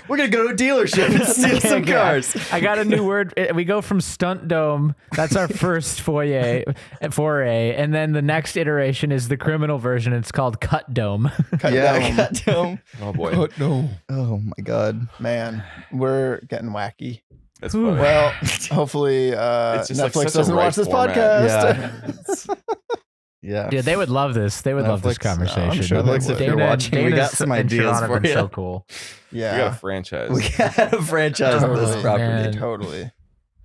we're gonna go to a dealership and steal some cars. I got a new word. We go from Stunt Dome. That's our first foray, and then the next iteration is the criminal version. It's called Cut Dome. Yeah. Cut dome. oh boy, No. Oh my god. Man, we're getting wacky. that's funny. Well, hopefully It's just like Netflix such a doesn't right watch this format. podcast. Yeah. Yeah, they would love this. They would love this Netflix, conversation. I'm sure they Netflix, if would. you're watching, we got Dana's some and ideas Sharon have for been you. so cool. We got a Yeah, franchise. We got a franchise of this Totally, property. man. totally.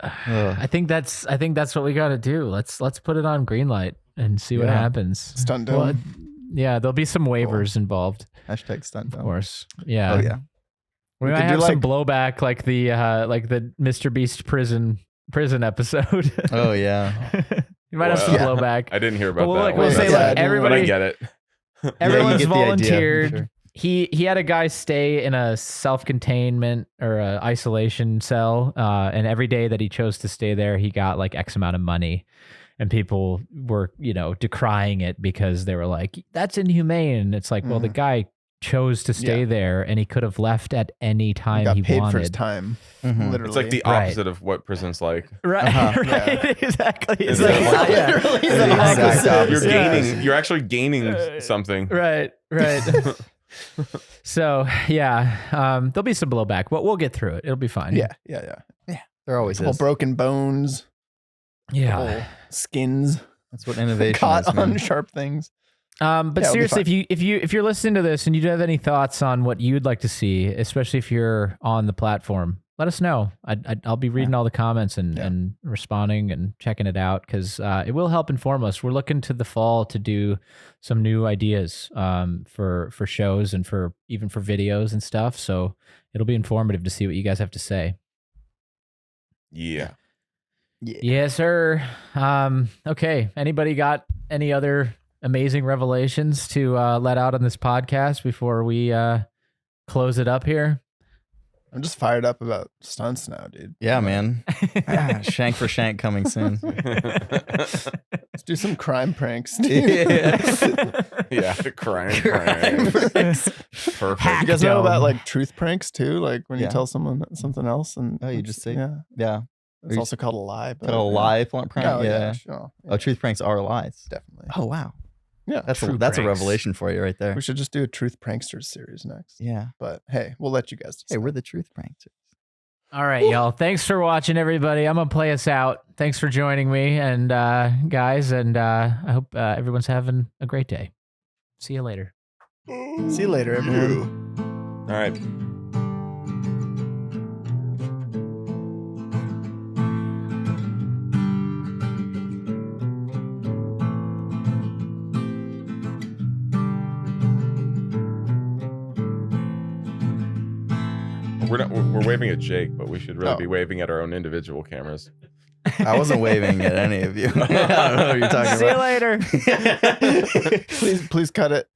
Ugh. I think that's what we got to do. Let's put it on Greenlight and see what Yeah. happens. Stunt Well, dome. yeah, there'll be some waivers involved, Hashtag stunt of dome. course. Yeah. Oh yeah. We might have some blowback like the Mr. Beast prison episode. Oh yeah. You might have some blowback. I didn't hear about that. We'll say everybody. But I get it. Everyone's volunteered. Sure. He had a guy stay in a self-containment or a isolation cell, and every day that he chose to stay there, he got like X amount of money, and people were decrying it because they were like, "That's inhumane." It's like, well, the guy chose to stay there, and he could have left at any time he paid wanted. For his time, literally. It's like the opposite of what prison's like. Right, exactly. It's literally the opposite. You're actually gaining something. Right. So there'll be some blowback, but we'll get through it. It'll be fine. Yeah. There always is. Broken bones. Yeah. Skins. That's what innovation caught is, on sharp things. But seriously, if you're listening to this and you do have any thoughts on what you'd like to see, especially if you're on the platform, let us know. I'll be reading all the comments and responding and checking it out because it will help inform us. We're looking to the fall to do some new ideas for shows and even for videos and stuff. So it'll be informative to see what you guys have to say. Yeah. Yes, sir. Okay. Anybody got any other amazing revelations to let out on this podcast before we close it up here? I'm just fired up about stunts now, dude. Yeah, man. Shank for Shank coming soon. Let's do some crime pranks. Yeah, crime pranks. Perfect. You guys know about like truth pranks too? Like when you tell someone something else and you just say yeah. It's also called a lie. But a lie prank? Oh, Oh, truth pranks are lies. Definitely. Oh wow. Yeah, that's a revelation for you right there. We should just do a Truth Pranksters series next. Yeah. But hey, we'll let you guys decide. Hey, we're the Truth Pranksters. All right, y'all. Thanks for watching, everybody. I'm going to play us out. Thanks for joining me and guys, and I hope everyone's having a great day. See you later. See you later, everyone. All right. We're waving at Jake, but we should really be waving at our own individual cameras. I wasn't waving at any of you. I don't know what you're talking about. See you later. Please cut it.